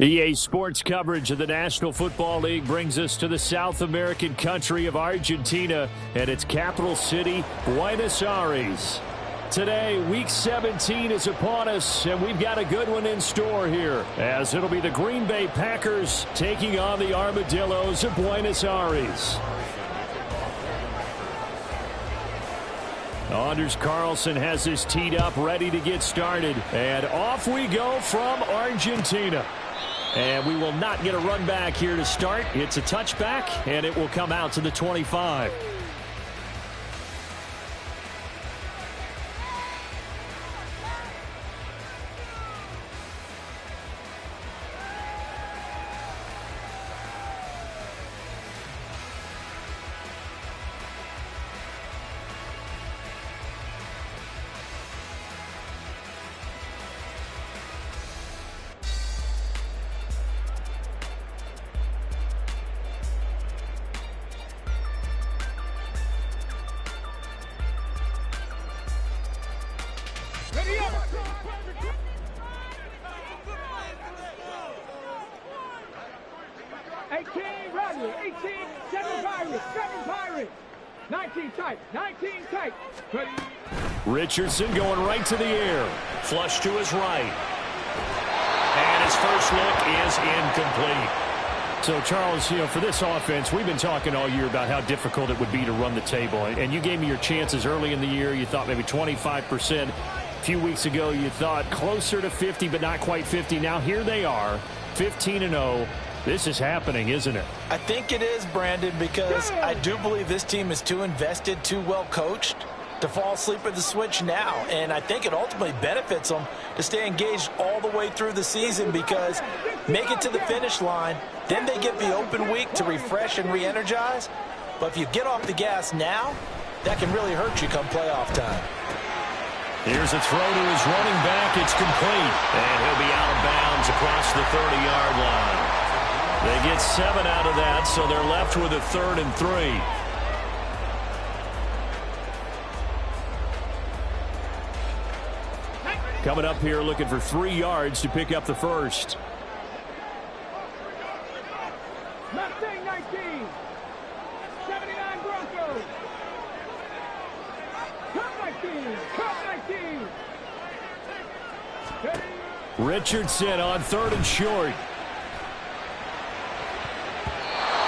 EA Sports coverage of the National Football League brings us to the South American country of Argentina and its capital city, Buenos Aires. Today, Week 17 is upon us, and we've got a good one in store here, as it'll be the Green Bay Packers taking on the Armadillos of Buenos Aires. Anders Carlson has this teed up, ready to get started, and off we go from Argentina. And we will not get a run back here to start. It's a touchback, and it will come out to the 25. Richardson going right to the air. Flush to his right. And his first look is incomplete. So, Charles, for this offense, we've been talking all year about how difficult it would be to run the table. And you gave me your chances early in the year. You thought maybe 25%. A few weeks ago, you thought closer to 50, but not quite 50. Now, here they are, 15-0. This is happening, isn't it? I think it is, Brandon, because I do believe this team is too invested, too well coached to fall asleep at the switch now. And I think it ultimately benefits them to stay engaged all the way through the season, because make it to the finish line, then they get the open week to refresh and re-energize. But if you get off the gas now, that can really hurt you come playoff time. Here's a throw to his running back. It's complete. And he'll be out of bounds across the 30-yard line. They get 7 out of that, so they're left with a 3rd and 3. Coming up here looking for 3 yards to pick up the first. Mustang 19. 79 Broncos. Cup 19. Cup 19. Richardson on 3rd and short.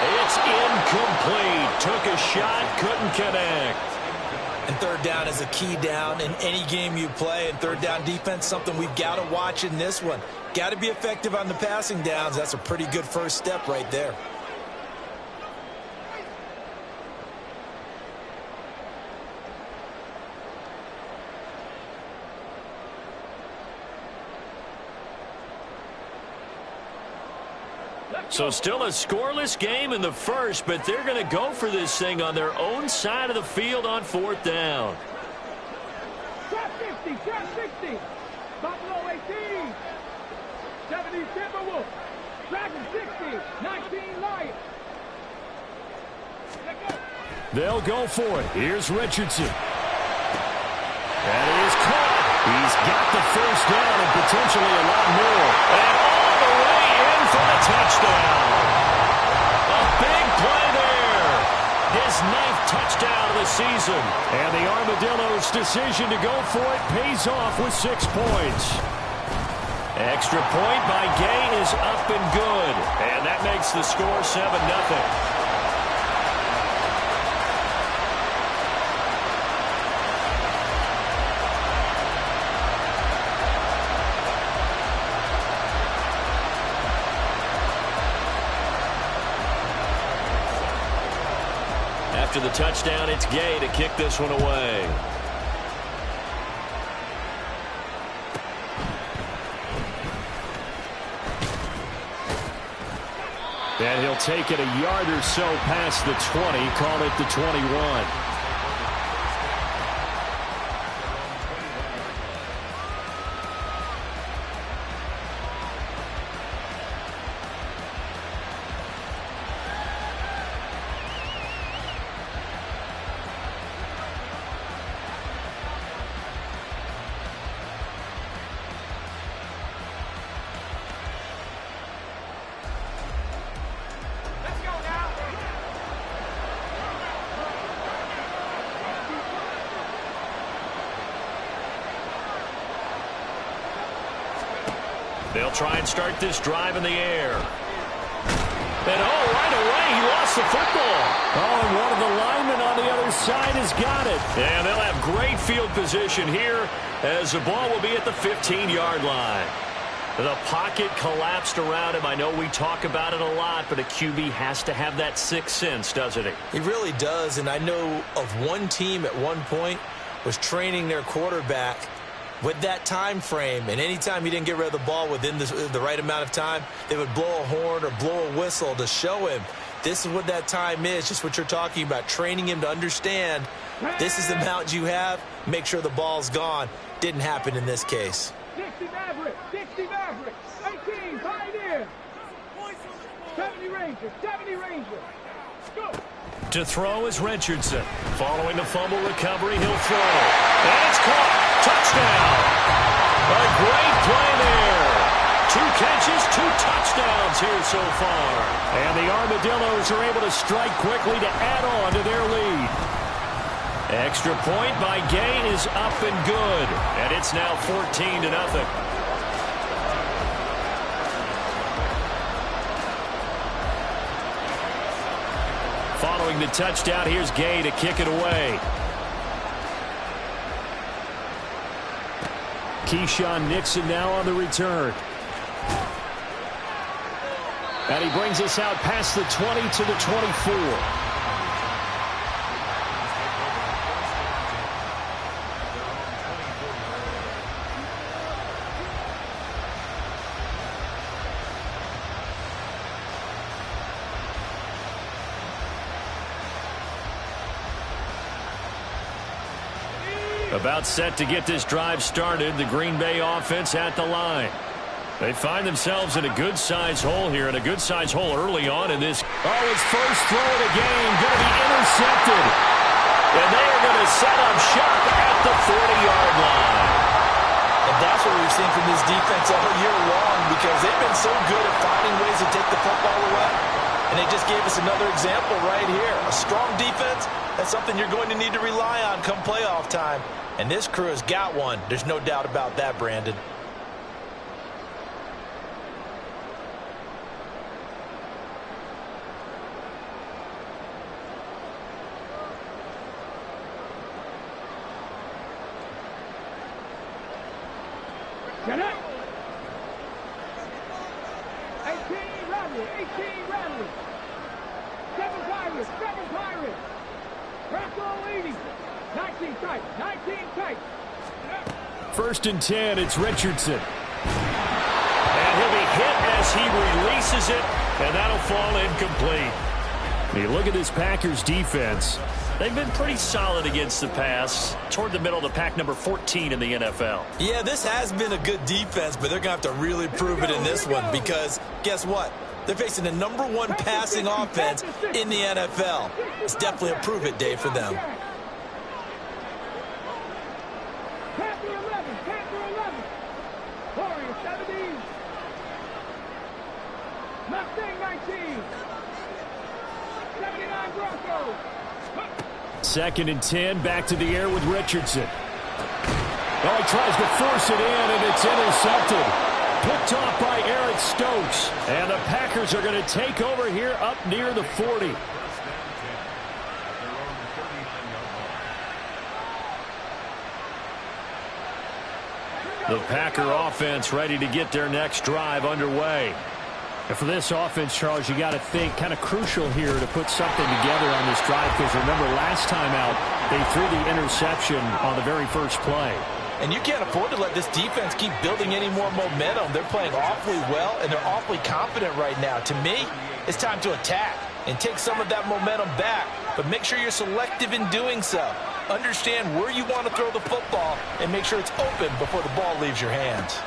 It's incomplete. Took a shot, couldn't connect. And 3rd down is a key down in any game you play. And 3rd down defense, something we've got to watch in this one. Got to be effective on the passing downs. That's a pretty good first step right there. So still a scoreless game in the first, but they're going to go for this thing on their own side of the field on 4th down. Trap 50, trap 60. Buffalo 18. 70 Timberwolves. Dragon 60. 19 Lions. They'll go for it. Here's Richardson. And it is caught. He's got the first down and potentially a lot more. And all the way in for the touchdown. A big play there. His 9th touchdown of the season. And the Armadillos' decision to go for it pays off with 6 points. Extra point by Gay is up and good. And that makes the score 7-0. After the touchdown, it's Gay to kick this one away. And he'll take it a yard or so past the 20, call it the 21. They'll try and start this drive in the air. And right away, he lost the football. And one of the linemen on the other side has got it. And they'll have great field position here as the ball will be at the 15-yard line. The pocket collapsed around him. I know we talk about it a lot, but a QB has to have that sixth sense, doesn't he? He really does, and I know of one team at one point was training their quarterback with that time frame, and anytime he didn't get rid of the ball within the right amount of time, they would blow a horn or blow a whistle to show him this is what that time is, just what you're talking about, training him to understand this is the amount you have, make sure the ball's gone. Didn't happen in this case. 60 Maverick, 18, Pioneer, 70 Rangers, go! To throw is Richardson. Following the fumble recovery, he'll throw. And it's caught. Touchdown. A great play there. 2 catches, 2 touchdowns here so far. And the Armadillos are able to strike quickly to add on to their lead. Extra point by Gay is up and good. And it's now 14-0. Following the touchdown, here's Gay to kick it away. Keyshawn Nixon now on the return. And he brings us out past the 20 to the 24. About set to get this drive started. The Green Bay offense at the line. They find themselves in a good-sized hole here, and a good-sized hole early on in this. His first throw of the game going to be intercepted. And they are going to set up shop at the 40-yard line. And that's what we've seen from this defense all year long, because they've been so good at finding ways to take the football away. And they just gave us another example right here. A strong defense, that's something you're going to need to rely on come playoff time. And this crew has got one. There's no doubt about that, Brandon. Get it. 18 Radley. 7 Pirates. Crackle leading. 19 tight. First and 10, it's Richardson. And he'll be hit as he releases it, and that'll fall incomplete. You look at this Packers defense. They've been pretty solid against the pass, toward the middle of the pack, number 14 in the NFL. Yeah, this has been a good defense, but they're going to have to really prove it in this one, because guess what? They're facing the #1 passing offense in the NFL. It's definitely a prove-it day for them. Panther 11. Warriors 70. Mustang 19. 79 Broncos. Second and 10, back to the air with Richardson. He tries to force it in, and it's intercepted. Picked off by Eric Stokes. And the Packers are going to take over here up near the 40. The Packer offense ready to get their next drive underway. And for this offense, Charles, you got to think kind of crucial here to put something together on this drive, because remember last time out they threw the interception on the very first play. And you can't afford to let this defense keep building any more momentum. They're playing awfully well, and they're awfully confident right now. To me, it's time to attack and take some of that momentum back, but make sure you're selective in doing so. Understand where you want to throw the football and make sure it's open before the ball leaves your hands.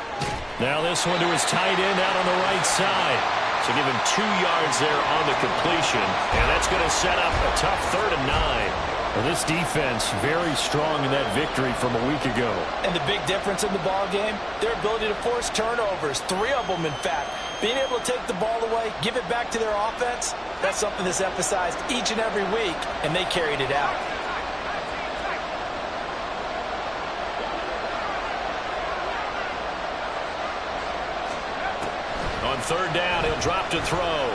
Now this one to his tight end out on the right side. So give him 2 yards there on the completion, and that's going to set up a tough 3rd and 9. Well, this defense very strong in that victory from a week ago. And the big difference in the ball game, their ability to force turnovers, 3 of them in fact. Being able to take the ball away, give it back to their offense, that's something that's emphasized each and every week, and they carried it out. third down. He'll drop to throw.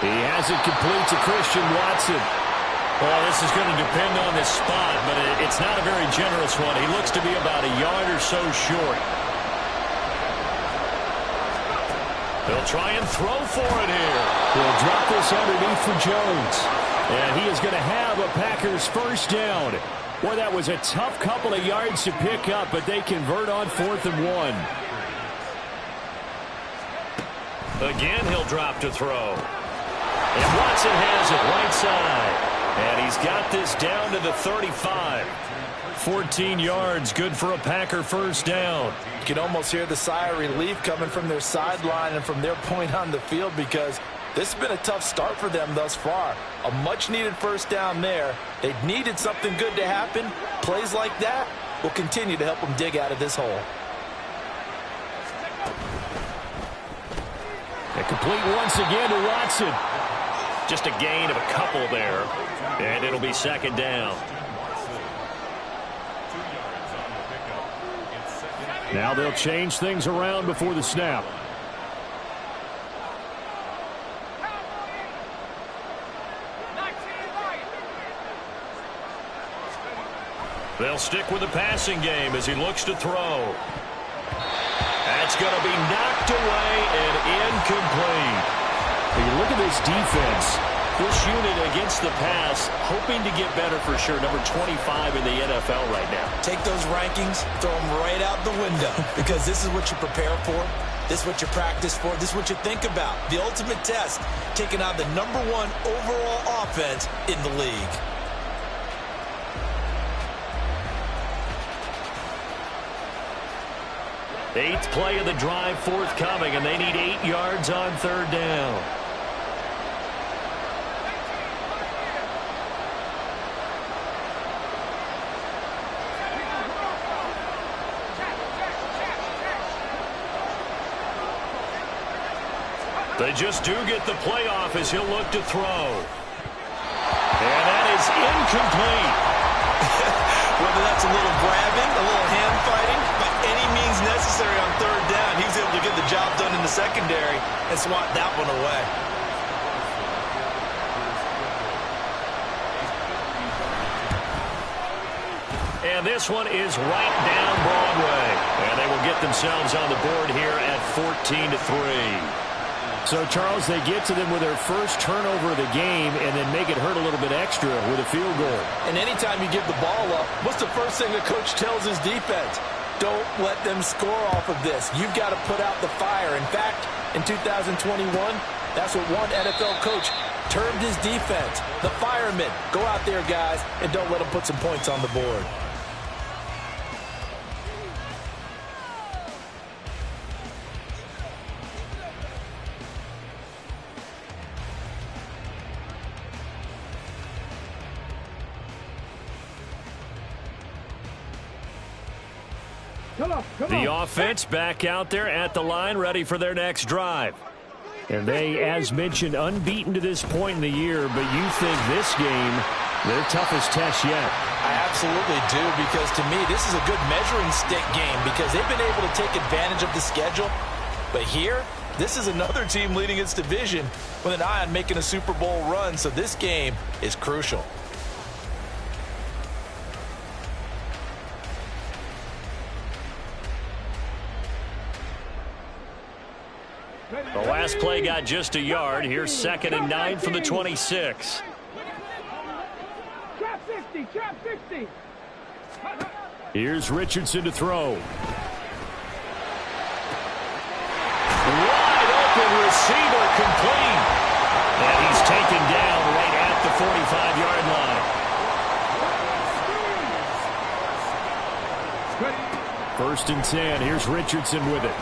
He has it complete to Christian Watson. Well, this is going to depend on this spot, but it's not a very generous one. He looks to be about a yard or so short. He'll try and throw for it here. He'll drop this underneath for Jones. And he is going to have a Packers first down. Boy, that was a tough couple of yards to pick up, but they convert on 4th and 1. Again, he'll drop to throw. And Watson has it right side. And he's got this down to the 35. 14 yards, good for a Packer first down. You can almost hear the sigh of relief coming from their sideline and from their point on the field, because this has been a tough start for them thus far. A much-needed first down there. They needed something good to happen. Plays like that will continue to help them dig out of this hole. And complete once again to Watson. Just a gain of a couple there. And it'll be second down. Now they'll change things around before the snap. They'll stick with the passing game as he looks to throw. That's going to be knocked away and incomplete. When you look at this defense, this unit against the pass, hoping to get better for sure. Number 25 in the NFL right now. Take those rankings, throw them right out the window, because this is what you prepare for. This is what you practice for. This is what you think about. The ultimate test, taking out the #1 overall offense in the league. Eighth play of the drive forthcoming, and they need 8 yards on third down. They just do get the playoff as he'll look to throw. And that is incomplete. Whether that's a little grabbing, a little hand fighting, by any means necessary on third down, he was able to get the job done in the secondary and swat that one away. And this one is right down Broadway. And they will get themselves on the board here at 14-3. So, Charles, they get to them with their first turnover of the game and then make it hurt a little bit extra with a field goal. And anytime you give the ball up, what's the first thing a coach tells his defense? Don't let them score off of this. You've got to put out the fire. In fact, in 2021, that's what one NFL coach termed his defense. The firemen. Go out there, guys, and don't let them put some points on the board. The offense back out there at the line, ready for their next drive. And they, as mentioned, unbeaten to this point in the year, but you think this game, their toughest test yet. I absolutely do, because to me, this is a good measuring stick game because they've been able to take advantage of the schedule. But here, this is another team leading its division with an eye on making a Super Bowl run, so this game is crucial. The last play got just a yard. Here's 2nd and 9 from the 26. Trap 50, trap 50. Here's Richardson to throw. Wide open receiver, complete. And he's taken down right at the 45-yard line. First and 10. Here's Richardson with it.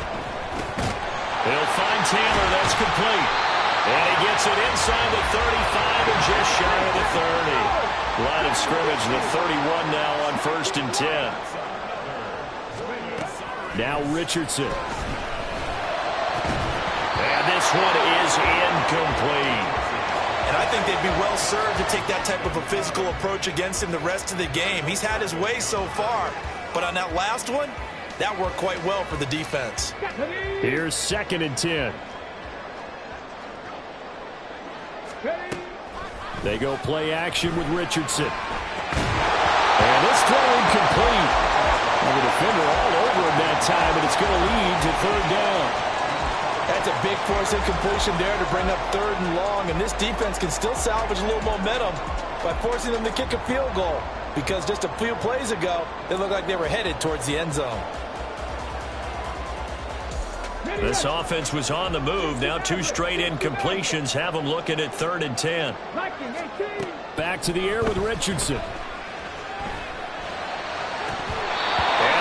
He'll find Taylor. That's complete. And he gets it inside the 35 and just shy of the 30. Line of scrimmage, the 31 now on 1st and 10. Now Richardson. And this one is incomplete. And I think they'd be well served to take that type of a physical approach against him the rest of the game. He's had his way so far, but on that last one, That worked quite well for the defense. Here's 2nd and 10. They go play action with Richardson. And this throw incomplete. And the defender all over him that time, and it's going to lead to 3rd down. That's a big force incompletion there to bring up 3rd and long, and this defense can still salvage a little momentum by forcing them to kick a field goal, because just a few plays ago, they looked like they were headed towards the end zone. This offense was on the move. Now 2 straight incompletions have them looking at 3rd and 10. Back to the air with Richardson. And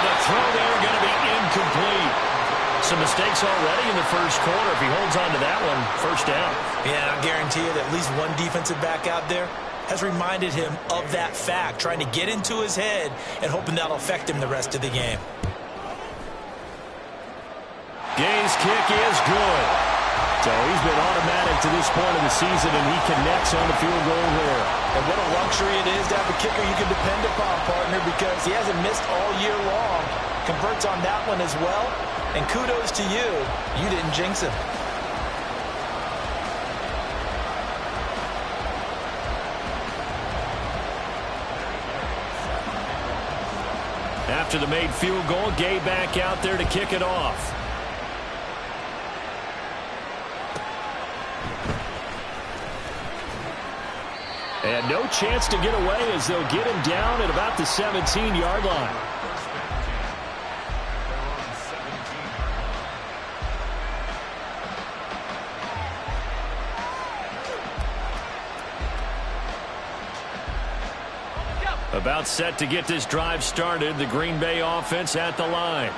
the throw there going to be incomplete. Some mistakes already in the first quarter. If he holds on to that one, 1st down. Yeah, I guarantee you that at least one defensive back out there has reminded him of that fact, trying to get into his head and hoping that'll affect him the rest of the game. Gay's kick is good. So he's been automatic to this point of the season, and he connects on the field goal there. And what a luxury it is to have a kicker you can depend upon, partner, because he hasn't missed all year long. Converts on that one as well. And kudos to you. You didn't jinx him. After the made field goal, Gay back out there to kick it off. And no chance to get away as they'll get him down at about the 17-yard line. About set to get this drive started. The Green Bay offense at the line.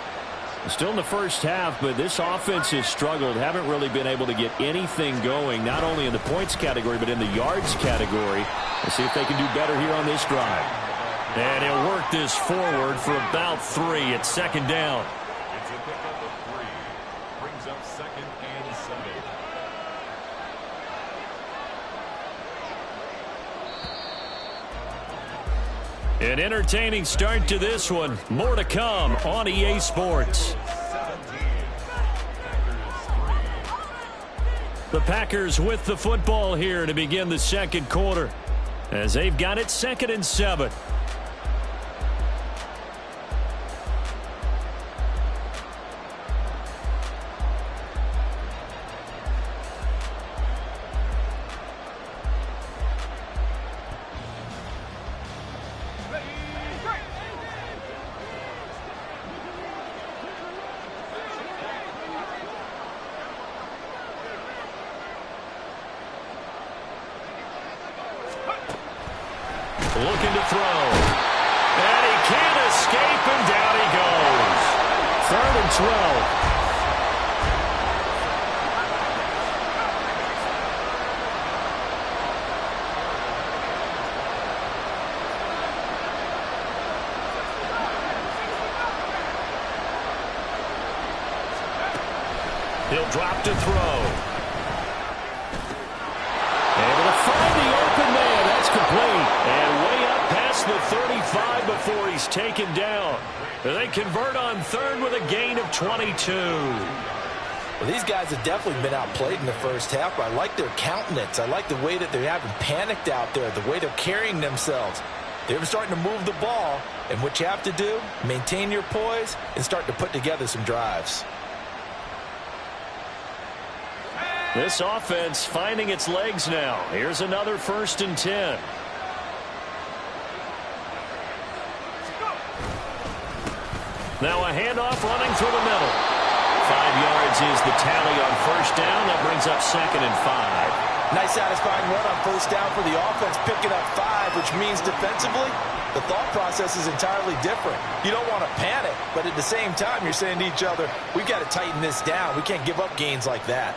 Still in the first half, but this offense has struggled. Haven't really been able to get anything going, not only in the points category, but in the yards category. Let's see if they can do better here on this drive. And he'll work this forward for about 3 at 2nd down. It's a pickup of 3. Brings up 2nd and 7. An entertaining start to this one. More to come on EA Sports. The Packers with the football here to begin the 2nd quarter, as they've got it 2nd and 7. Looking to throw. And he can't escape, and down he goes. 3rd and 12. He'll drop to throw. Able to find the open man. That's complete. And way up past the 35 before he's taken down. They convert on 3rd with a gain of 22. Well, these guys have definitely been outplayed in the first half, but I like their countenance. I like the way that they haven't panicked out there, the way they're carrying themselves. They're starting to move the ball, and what you have to do, maintain your poise and start to put together some drives. This offense finding its legs now. Here's another 1st and 10. Now a handoff running through the middle. 5 yards is the tally on 1st down. That brings up 2nd and 5. Nice satisfying run on 1st down for the offense, picking up 5, which means defensively, the thought process is entirely different. You don't want to panic, but at the same time, you're saying to each other, we've got to tighten this down. We can't give up gains like that.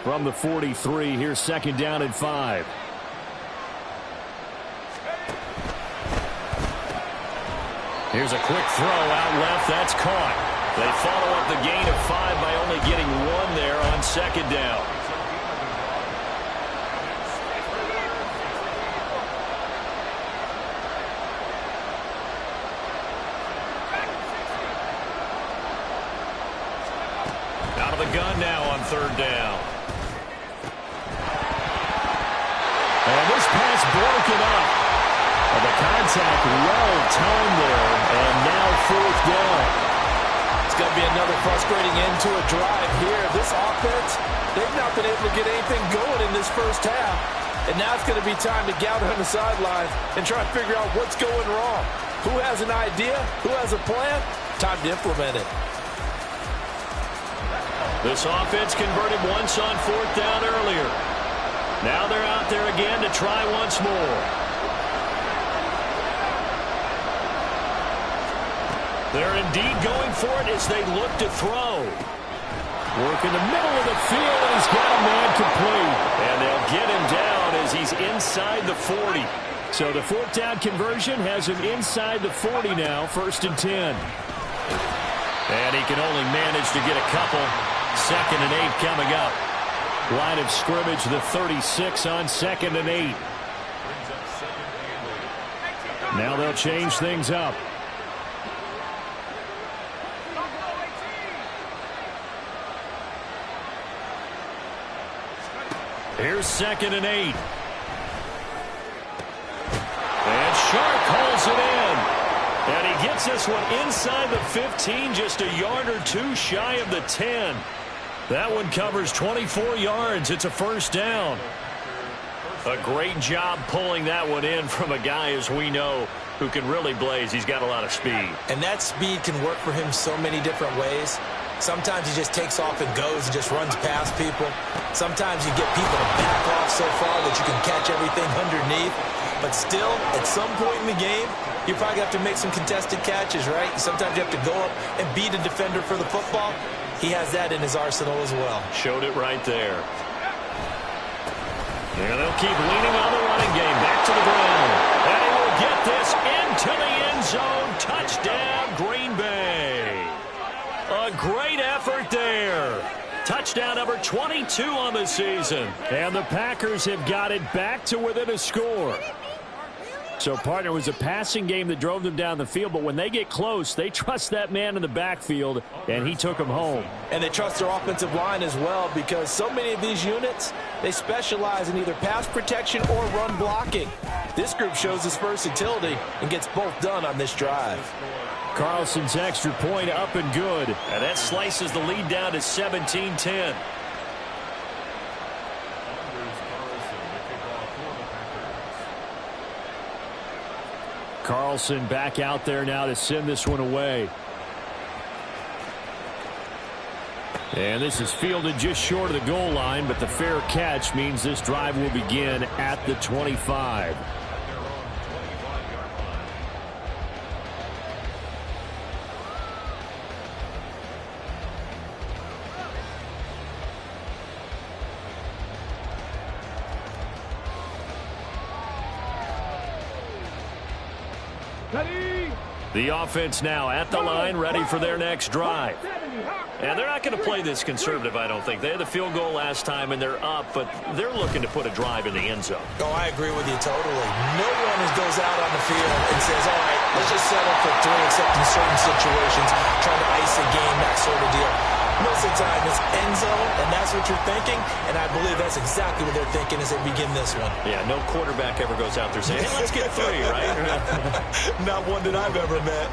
From the 43, here's 2nd down and 5. Here's a quick throw out left. That's caught. They follow up the gain of 5 by only getting 1 there on second down. Out of the gun now on third down. And this pass broken up. And the contact well timed there, and now fourth down. It's going to be another frustrating end to a drive here. This offense, they've not been able to get anything going in this first half. And now it's going to be time to gather on the sidelines and try to figure out what's going wrong. Who has an idea? Who has a plan? Time to implement it. This offense converted once on fourth down earlier. Now they're out there again to try once more. They're indeed going for it as they look to throw. Work in the middle of the field, and he's got a man complete. And they'll get him down as he's inside the 40. So the fourth down conversion has him inside the 40 now, 1st and 10. And he can only manage to get a couple. 2nd and 8 coming up. Line of scrimmage, the 36 on 2nd and 8. Now they'll change things up. Here's 2nd and 8. And Shark holds it in. And he gets this one inside the 15, just a yard or 2 shy of the 10. That one covers 24 yards. It's a first down. A great job pulling that one in from a guy, as we know, who can really blaze. He's got a lot of speed. And that speed can work for him so many different ways. Sometimes he just takes off and goes and just runs past people. Sometimes you get people to back off so far that you can catch everything underneath. But still, at some point in the game, you probably have to make some contested catches, right? Sometimes you have to go up and beat a defender for the football. He has that in his arsenal as well. Showed it right there. And they'll keep leaning on the running game. Back to the ground. And he will get this into the end zone. Touchdown, Green Bay. A great effort there. Touchdown number 22 on the season. And the Packers have got it back to within a score. So, partner, it was a passing game that drove them down the field, but when they get close, they trust that man in the backfield, and he took them home. And they trust their offensive line as well, because so many of these units, they specialize in either pass protection or run blocking. This group shows its versatility and gets both done on this drive. Carlson's extra point up and good. And that slices the lead down to 17-10. Carlson back out there now to send this one away. And this is fielded just short of the goal line, but the fair catch means this drive will begin at the 25. The offense now at the line, ready for their next drive. And they're not going to play this conservative, I don't think. They had the field goal last time, and they're up, but they're looking to put a drive in the end zone. Oh, I agree with you totally. No one goes out on the field and says, all right, let's just settle for 3, except in certain situations, trying to ice a game, that sort of deal. Most of the time, it's end zone, and that's what you're thinking, and I believe that's exactly what they're thinking as they begin this one. Yeah, no quarterback ever goes out there saying, hey, let's get 3, right? Not one that I've ever met.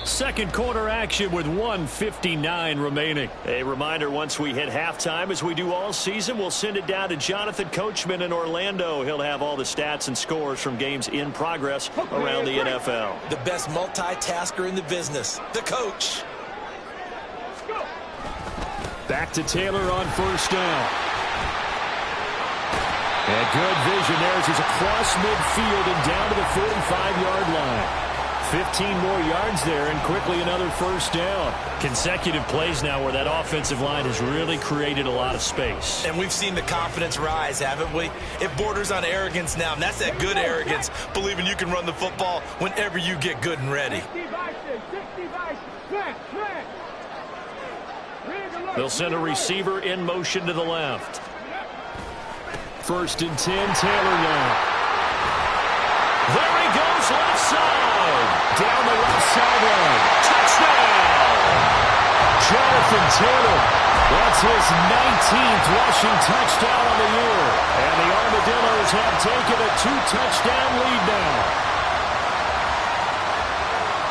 Second quarter action with 1:59 remaining. A reminder, once we hit halftime, as we do all season, we'll send it down to Jonathan Coachman in Orlando. He'll have all the stats and scores from games in progress around the NFL. The best multitasker in the business, the coach. Back to Taylor on first down. And good vision there as he's across midfield and down to the 45-yard line. 15 more yards there and quickly another first down. Consecutive plays now where that offensive line has really created a lot of space. And we've seen the confidence rise, haven't we? It borders on arrogance now, and that's that good arrogance, believing you can run the football whenever you get good and ready. They'll send a receiver in motion to the left. 1st and 10, Taylor now. There he goes, left side. Down the left sideline. Touchdown! Jonathan Taylor. That's his 19th rushing touchdown on the year. And the Armadillos have taken a 2-touchdown lead now.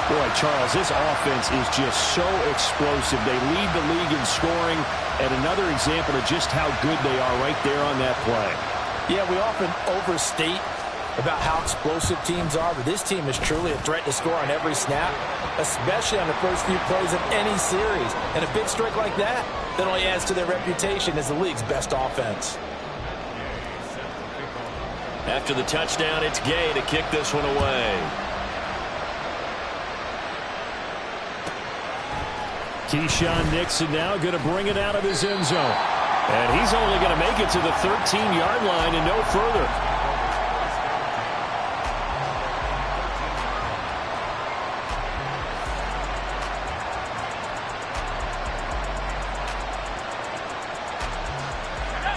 Boy, Charles, this offense is just so explosive. They lead the league in scoring, and another example of just how good they are right there on that play. Yeah, we often overstate about how explosive teams are, but this team is truly a threat to score on every snap, especially on the first few plays of any series. And a big streak like that only adds to their reputation as the league's best offense. After the touchdown, it's Gay to kick this one away. Keyshawn Nixon now going to bring it out of his end zone. And he's only going to make it to the 13-yard line and no further.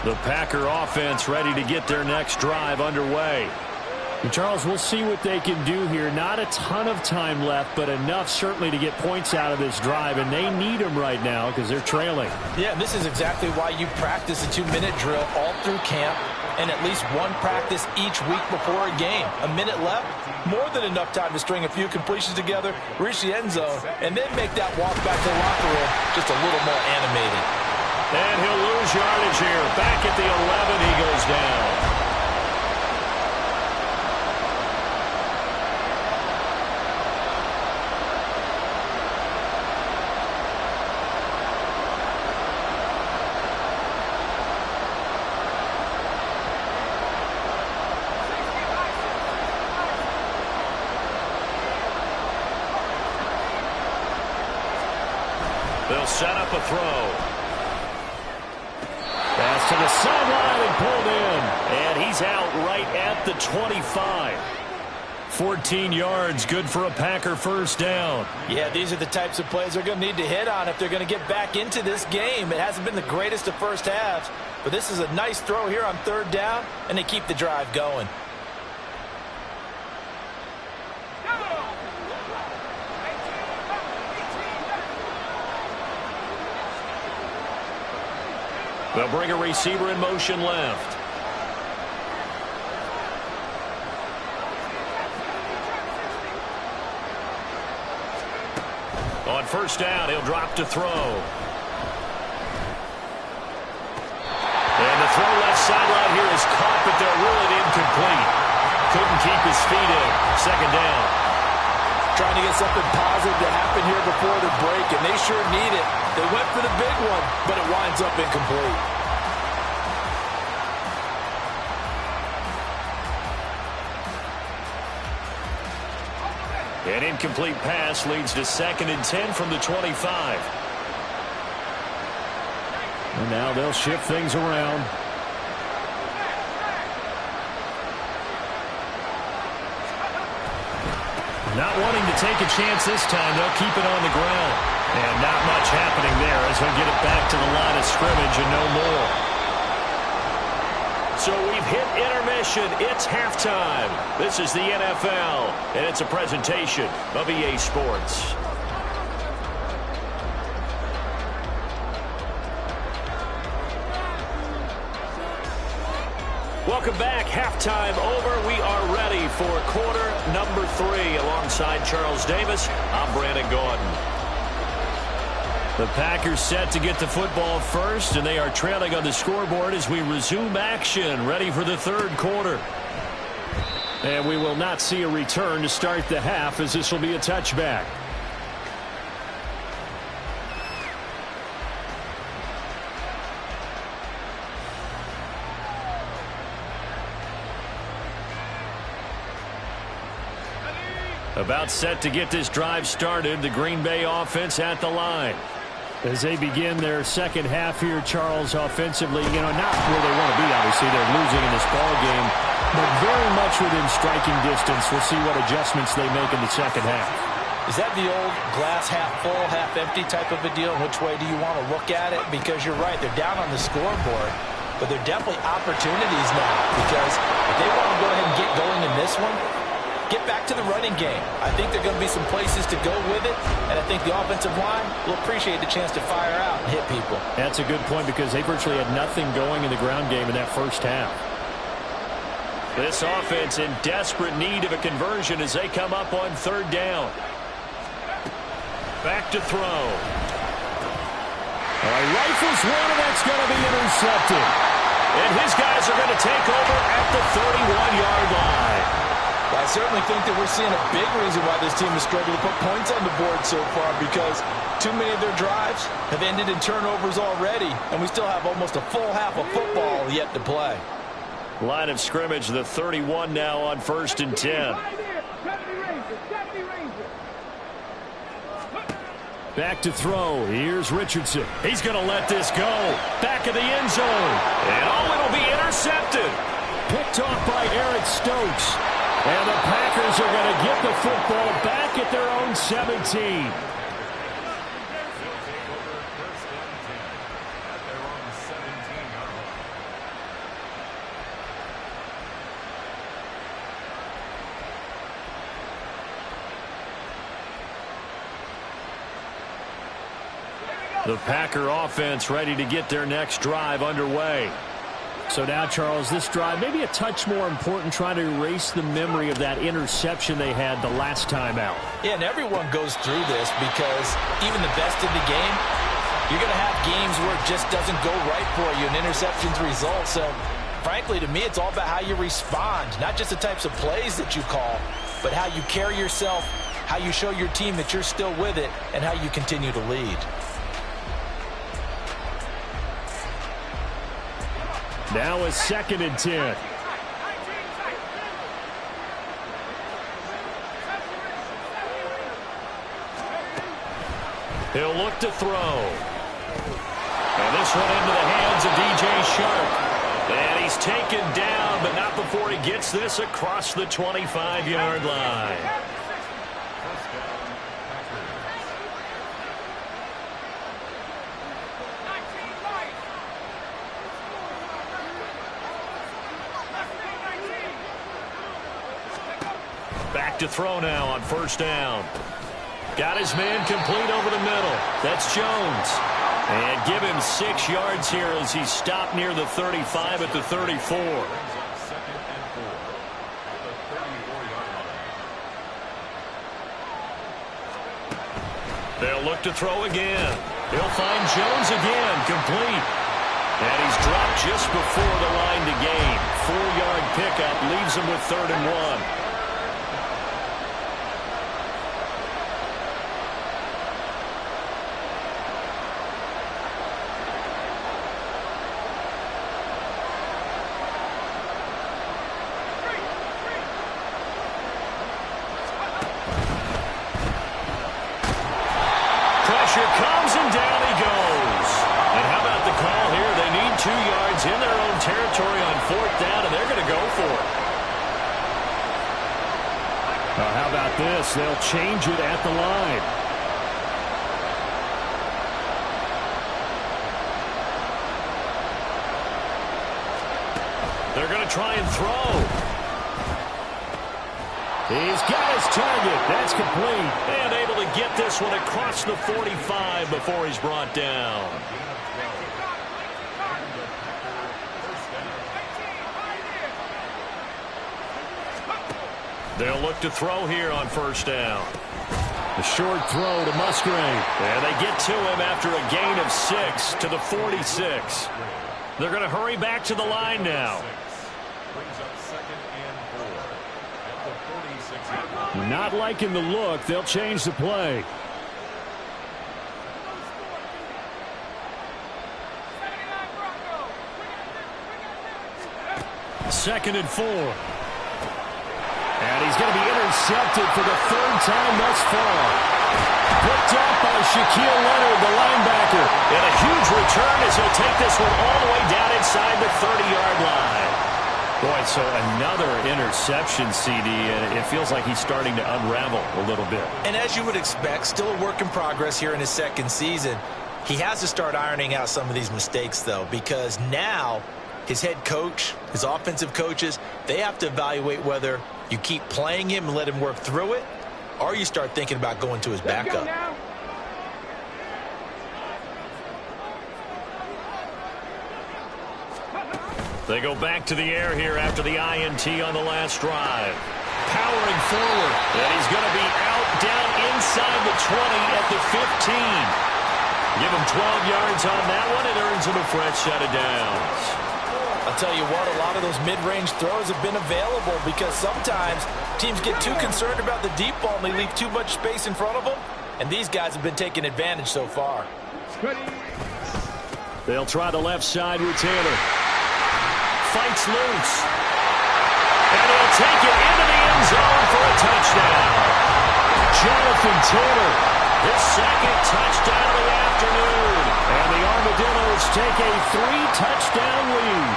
The Packer offense ready to get their next drive underway. And Charles, we'll see what they can do here. Not a ton of time left, but enough certainly to get points out of this drive, and they need them right now because they're trailing. Yeah, this is exactly why you practice a 2-minute drill all through camp and at least one practice each week before a game. A minute left, more than enough time to string a few completions together, reach the end zone, and then make that walk back to the locker room just a little more animated. And he'll lose yardage here. Back at the 11, he goes down. They'll set up a throw. Pass to the sideline and pulled in. And he's out right at the 25. 14 yards, good for a Packer first down. Yeah, these are the types of plays they're going to need to hit on if they're going to get back into this game. It hasn't been the greatest of first halves, but this is a nice throw here on 3rd down, and they keep the drive going. They'll bring a receiver in motion left. On 1st down, he'll drop to throw. And the throw left sideline here is caught, but they'll rule it incomplete. Couldn't keep his feet in. 2nd down. Trying to get something positive to happen here before the break, and they sure need it. They went for the big one, but it winds up incomplete. An incomplete pass leads to 2nd and 10 from the 25. And now they'll shift things around. Not wanting to take a chance this time, they'll keep it on the ground. And not much happening there as they'll get it back to the line of scrimmage and no more. So we've hit intermission. It's halftime. This is the NFL, and it's a presentation of EA Sports. Welcome back. Halftime over. We are ready for quarter number 3. Alongside Charles Davis, I'm Brandon Gordon. The Packers set to get the football first, and they are trailing on the scoreboard as we resume action, ready for the 3rd quarter. And we will not see a return to start the half, as this will be a touchback. About set to get this drive started. The Green Bay offense at the line. As they begin their second half here, Charles, offensively, not where they want to be, obviously. They're losing in this ball game, but very much within striking distance. We'll see what adjustments they make in the second half. Is that the old glass half full, half empty type of a deal? Which way do you want to look at it? Because you're right, they're down on the scoreboard, but they're definitely opportunities now, because if they want to go ahead and get going in this one, get back to the running game. I think there are going to be some places to go with it, and I think the offensive line will appreciate the chance to fire out and hit people. That's a good point, because they virtually had nothing going in the ground game in that first half. This offense in desperate need of a conversion as they come up on third down. Back to throw. Rifles one, and that's going to be intercepted. And his guys are going to take over at the 31-yard line. I certainly think that we're seeing a big reason why this team has struggled to put points on the board so far, because too many of their drives have ended in turnovers already, and we still have almost a full half of football yet to play. Line of scrimmage, the 31 now on 1st and 10. Back to throw. Here's Richardson. He's going to let this go. Back of the end zone. And it'll be intercepted. Picked off by Eric Stokes. And the Packers are going to get the football back at their own 17. The Packer offense ready to get their next drive underway. So now, Charles, this drive maybe a touch more important, trying to erase the memory of that interception they had the last time out. Yeah, and everyone goes through this, because even the best of the game, you're going to have games where it just doesn't go right for you, and interceptions result. So, frankly, to me, it's all about how you respond, not just the types of plays that you call, but how you carry yourself, how you show your team that you're still with it, and how you continue to lead. Now a 2nd and 10. He'll look to throw. And this one into the hands of DJ Shark. And he's taken down, but not before he gets this across the 25-yard line. Back to throw now on 1st down. Got his man complete over the middle. That's Jones. And give him 6 yards here as he's stopped near the 35 at the 34. They'll look to throw again. He'll find Jones again, complete. And he's dropped just before the line to gain. 4-yard pickup leaves him with 3rd and 1. Pressure comes, and down he goes. And how about the call here? They need 2 yards in their own territory on 4th down, and they're going to go for it. How about this? They'll change it at the line. They're going to try and throw. He's got his target. That's complete. And able to get this one across the 45 before he's brought down. They'll look to throw here on 1st down. A short throw to Musgrave. And they get to him after a gain of 6 to the 46. They're going to hurry back to the line now. Not liking the look. They'll change the play. 2nd and 4. And he's going to be intercepted for the third time thus far. Picked up by Shaquille Leonard, the linebacker. And a huge return as he'll take this one all the way down inside the 30-yard line. Boy, so another interception, CD, and it feels like he's starting to unravel a little bit. And as you would expect, still a work in progress here in his second season. He has to start ironing out some of these mistakes, though, because now his head coach, his offensive coaches, they have to evaluate whether you keep playing him and let him work through it, or you start thinking about going to his backup. They go back to the air here after the INT on the last drive. Powering forward. And he's going to be out down inside the 20 at the 15. Give him 12 yards on that one. It earns him a fresh set of downs. I'll tell you what, a lot of those mid-range throws have been available because sometimes teams get too concerned about the deep ball and they leave too much space in front of them. And these guys have been taking advantage so far. They'll try the left side with Taylor. Fights loose. And he'll take it into the end zone for a touchdown. Jonathan Taylor, his second touchdown of the afternoon. And the Armadillos take a 3-touchdown lead.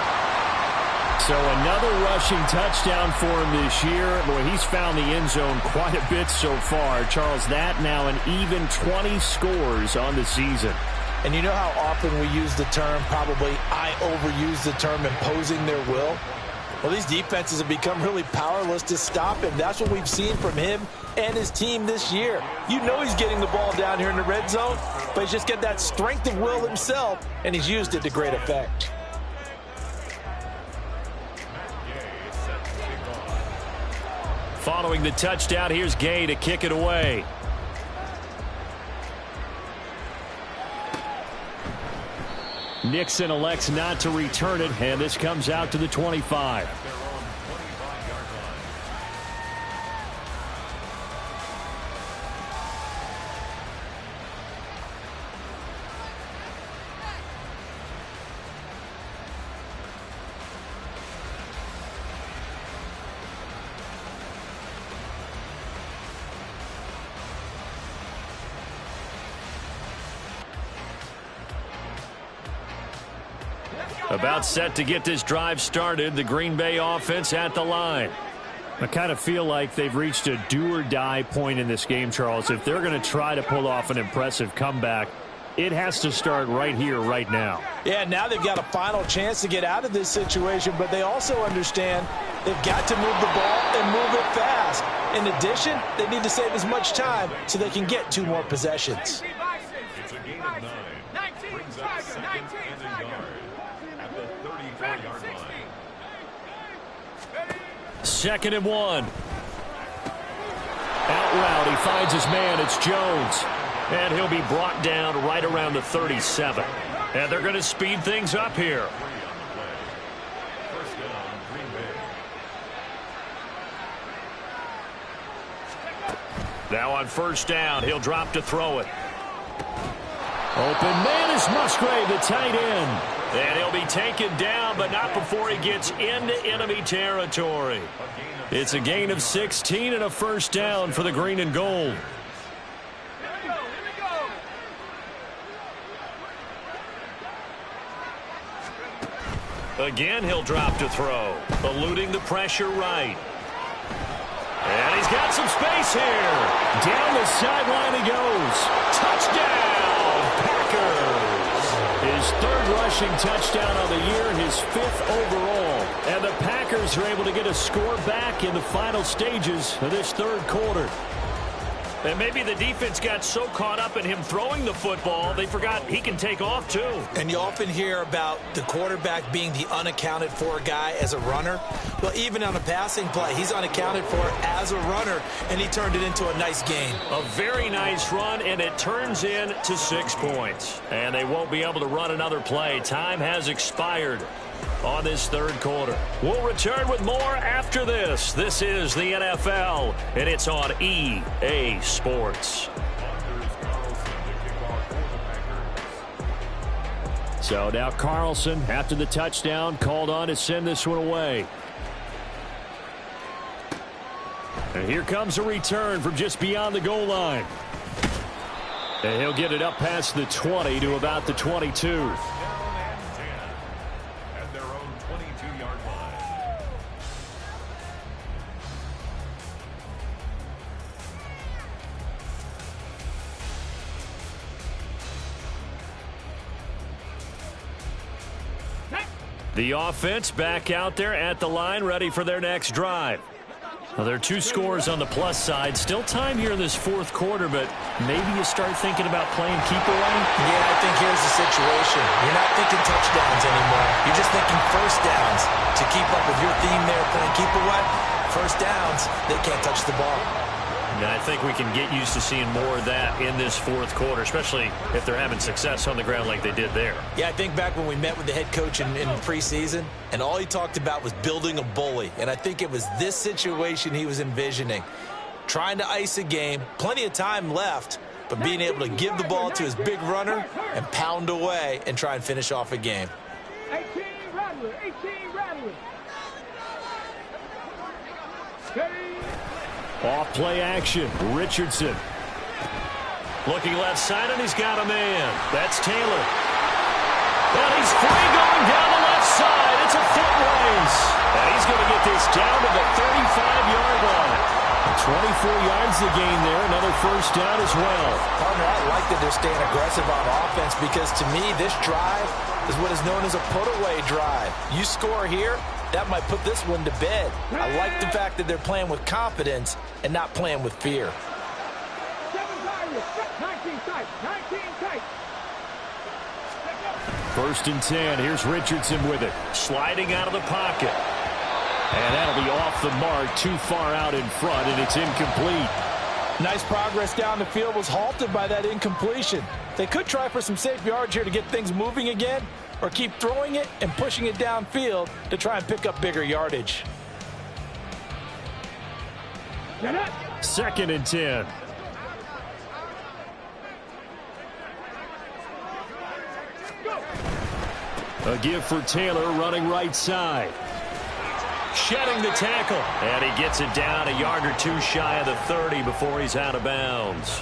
So another rushing touchdown for him this year. Boy, he's found the end zone quite a bit so far. Charles, that now an even 20 scores on the season. And you know how often we use the term, probably I overuse the term, imposing their will? Well, these defenses have become really powerless to stop him. That's what we've seen from him and his team this year. You know he's getting the ball down here in the red zone, but he's just got that strength of will himself, and he's used it to great effect. Following the touchdown, here's Gay to kick it away. Nixon elects not to return it, and this comes out to the 25. About set to get this drive started. The Green Bay offense at the line. I kind of feel like they've reached a do-or-die point in this game, Charles. If they're going to try to pull off an impressive comeback, it has to start right here, right now. Yeah, now they've got a final chance to get out of this situation, but they also understand they've got to move the ball and move it fast. In addition, they need to save as much time so they can get 2 more possessions. It's a gain of 9. Brings up second and a yard at the 34-yard line. 2nd and 1. Out route, he finds his man. It's Jones. And he'll be brought down right around the 37. And they're going to speed things up here. First down, Green Bay. Now on first down, he'll drop to throw it. Open man is Musgrave, the tight end. And he'll be taken down, but not before he gets into enemy territory. It's a gain of 16 and a first down for the green and gold. Again, he'll drop to throw, eluding the pressure right. And he's got some space here. Down the sideline he goes. Touchdown, Packers. His 3rd rushing touchdown of the year, his 5th overall. And the Packers are able to get a score back in the final stages of this 3rd quarter. And maybe the defense got so caught up in him throwing the football, they forgot he can take off too. And you often hear about the quarterback being the unaccounted for guy as a runner. Well, even on a passing play, he's unaccounted for as a runner, and he turned it into a nice gain. A very nice run, and it turns into 6 points. And they won't be able to run another play. Time has expired on this 3rd quarter. We'll return with more after this. This is the NFL, and it's on EA Sports. So now Carlson, after the touchdown, called on to send this one away. And here comes a return from just beyond the goal line. And he'll get it up past the 20 to about the 22. Down and 10 at their own 22-yard line. The offense back out there at the line, ready for their next drive. Well, there are 2 scores on the plus side. Still time here in this fourth quarter, but maybe you start thinking about playing keep away? Yeah, I think here's the situation. You're not thinking touchdowns anymore. You're just thinking first downs. To keep up with your theme there, playing keep away, first downs, they can't touch the ball. And I think we can get used to seeing more of that in this fourth quarter, especially if they're having success on the ground like they did there. Yeah, I think back when we met with the head coach in preseason, and all he talked about was building a bully. And I think it was this situation he was envisioning. Trying to ice a game, plenty of time left, but being able to give the ball to his big runner and pound away and try and finish off a game. 18 Rattler, 18 Rattler. Off play action, Richardson. Looking left side, and he's got a man. That's Taylor. And he's free going down the left side. It's a foot race. And he's going to get this down to the 35-yard line. 24 yards to gain there. Another first down as well. Partner, I like that they're staying aggressive on offense because to me, this drive is what is known as a put-away drive. You score here, that might put this one to bed. I like the fact that they're playing with confidence and not playing with fear. 19 tight, 19 tight. First and 10. Here's Richardson with it. Sliding out of the pocket. And that'll be off the mark, too far out in front, and it's incomplete. Nice progress down the field was halted by that incompletion. They could try for some safe yards here to get things moving again, or keep throwing it and pushing it downfield to try and pick up bigger yardage. Second and 10. A give for Taylor running right side. Shedding the tackle. And he gets it down a yard or 2 shy of the 30 before he's out of bounds.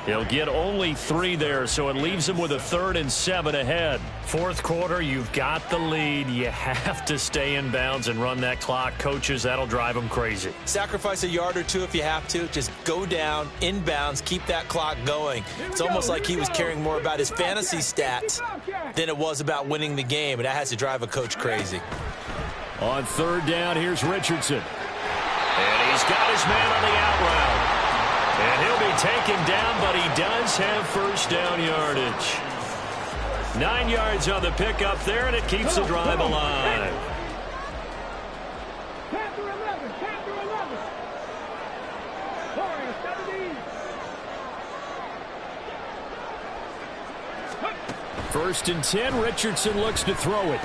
He'll get only 3 there, so it leaves him with a 3rd and 7 ahead. Fourth quarter, you've got the lead. You have to stay in bounds and run that clock. Coaches, that'll drive them crazy. Sacrifice a yard or 2 if you have to. Just go down, inbounds, keep that clock going. It's almost like he was caring more about his fantasy stats than it was about winning the game, and that has to drive a coach crazy. On 3rd down, here's Richardson. And he's got his man on the out route. And he'll be taken down, but he does have first down yardage. 9 yards on the pickup there, and it keeps the drive alive. Chapter 11, chapter 11. 4-17. First and 10, Richardson looks to throw it.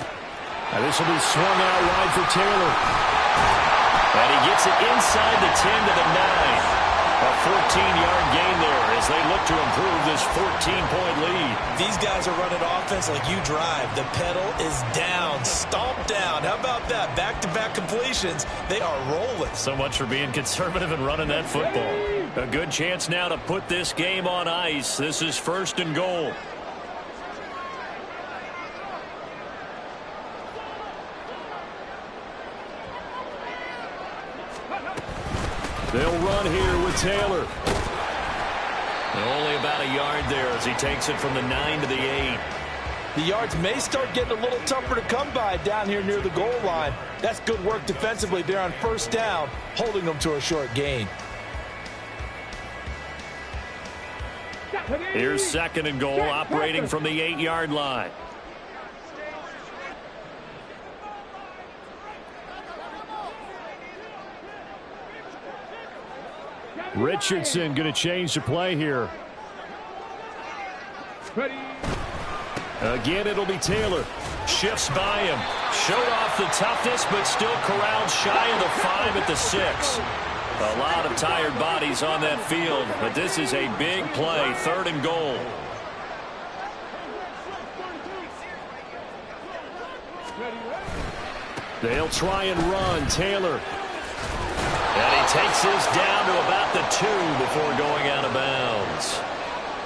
Now this will be swung out wide for Taylor. And he gets it inside the 10 to the 9. A 14-yard gain there as they look to improve this 14-point lead. These guys are running offense like you drive. The pedal is down, stomp down. How about that? Back-to-back completions. They are rolling. So much for being conservative and running that football. A good chance now to put this game on ice. This is 1st and goal. They'll run here with Taylor. Only about a yard there as he takes it from the 9 to the 8. The yards may start getting a little tougher to come by down here near the goal line. That's good work defensively there on first down, holding them to a short gain. Here's 2nd and goal, operating from the 8-yard line. Richardson going to change the play here. Again, it'll be Taylor. Shifts by him. Showed off the toughness, but still corralled shy of the 5 at the 6. A lot of tired bodies on that field, but this is a big play. 3rd and goal. They'll try and run. Taylor. And he takes this down to about the 2 before going out of bounds.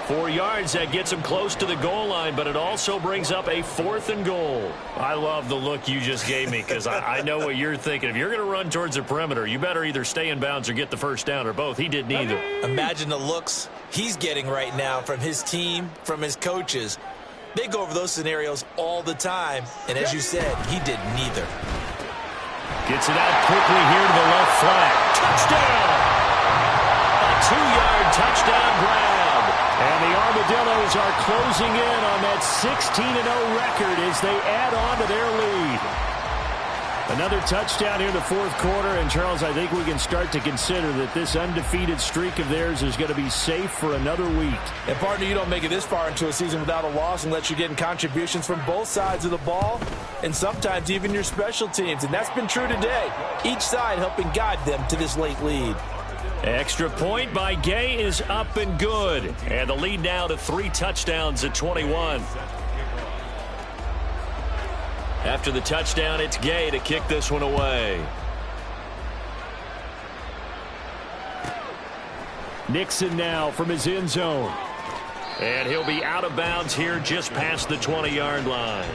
4 yards, that gets him close to the goal line, but it also brings up a 4th and goal. I love the look you just gave me because I know what you're thinking. If you're going to run towards the perimeter, you better either stay in bounds or get the first down, or both. He did neither. Imagine the looks he's getting right now from his team, from his coaches. They go over those scenarios all the time, and as you said, he did neither. Gets it out quickly here to the left flat. Touchdown! A 2-yard touchdown grab. And the Armadillos are closing in on that 16-0 record as they add on to their lead. Another touchdown here in the 4th quarter, and Charles, I think we can start to consider that this undefeated streak of theirs is going to be safe for another week. And partner, you don't make it this far into a season without a loss unless you're getting contributions from both sides of the ball and sometimes even your special teams, and that's been true today. Each side helping guide them to this late lead. Extra point by Gay is up and good. And the lead now to 3 touchdowns at 21. After the touchdown, it's Gay to kick this one away. Nixon now from his end zone. And he'll be out of bounds here just past the 20-yard line.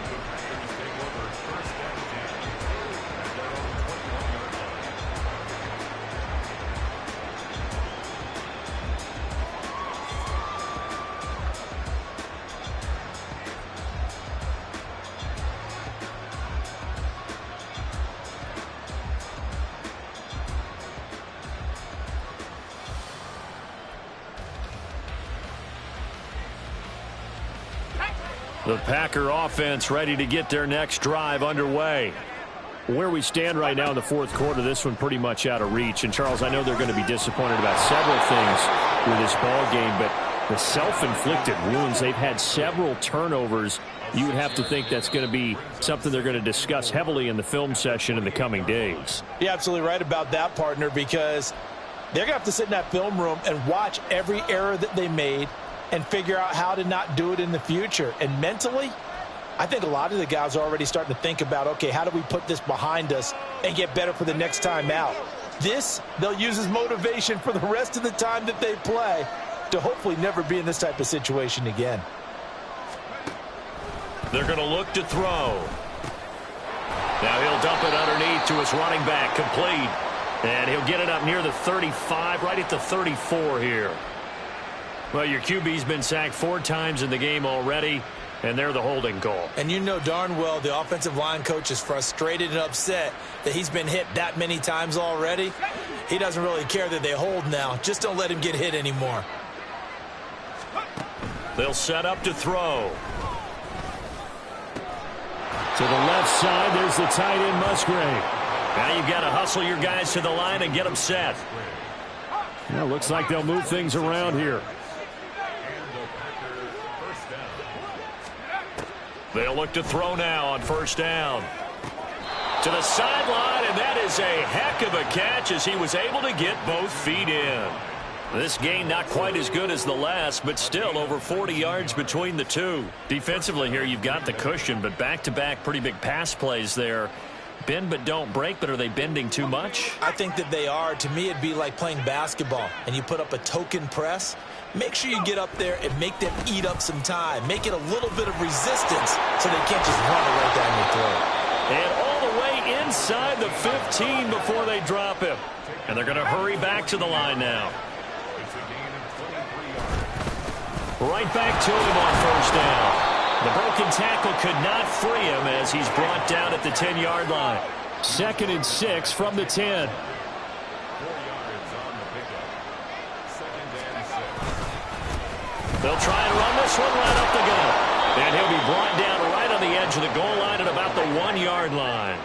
The Packer offense ready to get their next drive underway. Where we stand right now in the 4th quarter, this one pretty much out of reach. And, Charles, I know they're going to be disappointed about several things with this ball game, but the self-inflicted wounds, they've had several turnovers. You would have to think that's going to be something they're going to discuss heavily in the film session in the coming days. You're absolutely right about that, partner, because they're going to have to sit in that film room and watch every error that they made and figure out how to not do it in the future. And mentally, I think a lot of the guys are already starting to think about, okay, how do we put this behind us and get better for the next time out? This, they'll use as motivation for the rest of the time that they play to hopefully never be in this type of situation again. They're going to look to throw. Now he'll dump it underneath to his running back, complete. And he'll get it up near the 35, right at the 34 here. Well, your QB's been sacked 4 times in the game already, and they're the holding call. And you know darn well the offensive line coach is frustrated and upset that he's been hit that many times already. He doesn't really care that they hold now. Just don't let him get hit anymore. They'll set up to throw. To the left side, there's the tight end, Musgrave. Now you've got to hustle your guys to the line and get them set. Well, looks like they'll move things around here. They'll look to throw now on 1st down. To the sideline, and that is a heck of a catch as he was able to get both feet in. This game not quite as good as the last, but still over 40 yards between the two. Defensively here, you've got the cushion, but back-to-back pretty big pass plays there. Bend but don't break, but are they bending too much? I think that they are. To me, it'd be like playing basketball, and you put up a token press. Make sure you get up there and make them eat up some time. Make it a little bit of resistance so they can't just run it right down your throat. And all the way inside the 15 before they drop him. And they're going to hurry back to the line now. Right back to him on 1st down. The broken tackle could not free him as he's brought down at the 10-yard line. 2nd and 6 from the 10. They'll try and run this one right up the gut. And he'll be brought down right on the edge of the goal line at about the 1-yard line.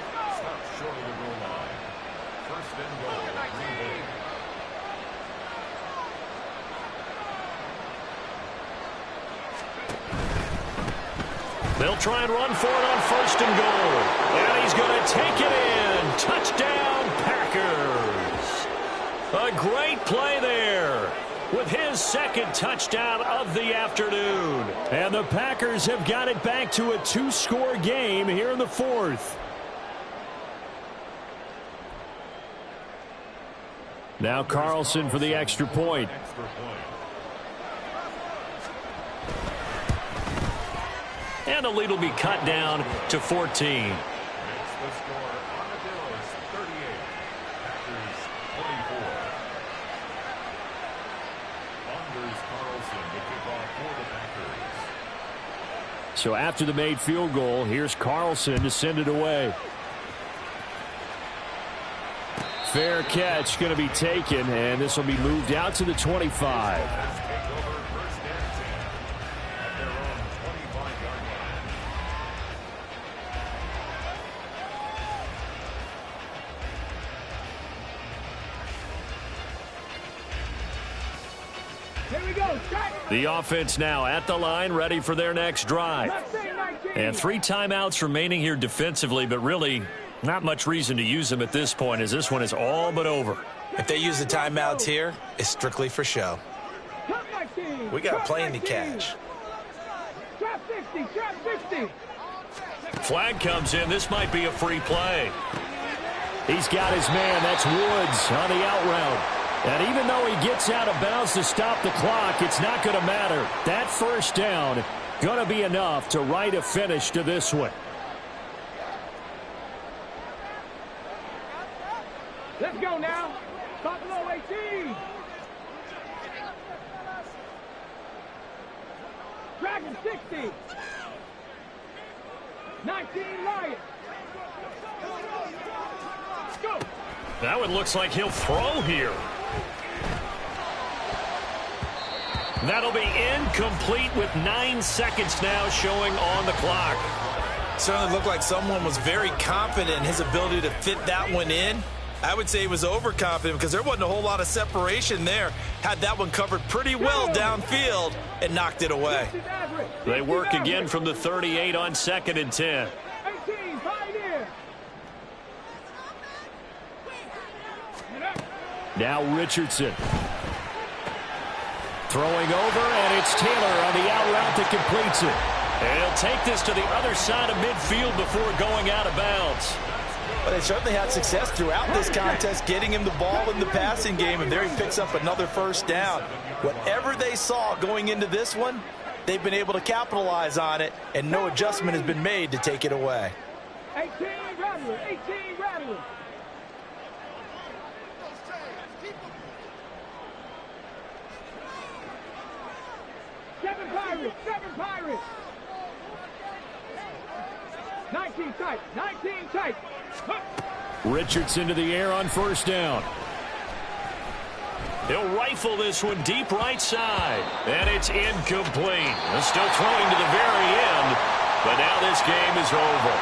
They'll try and run for it on 1st and goal. And he's going to take it in. Touchdown, Packers. A great play there with his 2nd touchdown of the afternoon. And the Packers have got it back to a 2-score game here in the 4th. Now Carlson for the extra point. And the lead will be cut down to 14. It's the score on the dillos, 38. Packers 24. Anders Carlson to kick off for the Packers. So after the made field goal, here's Carlson to send it away. Fair catch going to be taken, and this will be moved out to the 25. The offense now at the line, ready for their next drive. And 3 timeouts remaining here defensively, but really not much reason to use them at this point, as this one is all but over. If they use the timeouts here, it's strictly for show. We got plenty to catch. Trap 60, trap 60. Flag comes in. This might be a free play. He's got his man. That's Woods on the out route. And even though he gets out of bounds to stop the clock, it's not going to matter. That first down going to be enough to write a finish to this one. Let's go now. Buffalo 18. Dragon 60. 19 Lions. Let's go. That one looks like he'll throw here. That'll be incomplete with 9 seconds now showing on the clock. Certainly looked like someone was very confident in his ability to fit that one in. I would say he was overconfident because there wasn't a whole lot of separation there. Had that one covered pretty well downfield and knocked it away. They work again from the 38 on 2nd and 10. 18, Pioneer. Now Richardson. Throwing over, and it's Taylor on the out route that completes it. And he'll take this to the other side of midfield before going out of bounds. But they certainly had success throughout this contest, getting him the ball in the passing game, and there he picks up another first down. Whatever they saw going into this one, they've been able to capitalize on it, and no adjustment has been made to take it away. 18 Rattler, 18 Rattler. Seven Pirates. 19 tight, 19 tight. Richardson to the air on first down. He'll rifle this one deep right side. And it's incomplete. They're still throwing to the very end. But now this game is over.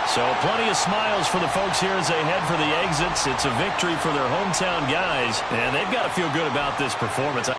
So plenty of smiles for the folks here as they head for the exits. It's a victory for their hometown guys. And they've got to feel good about this performance.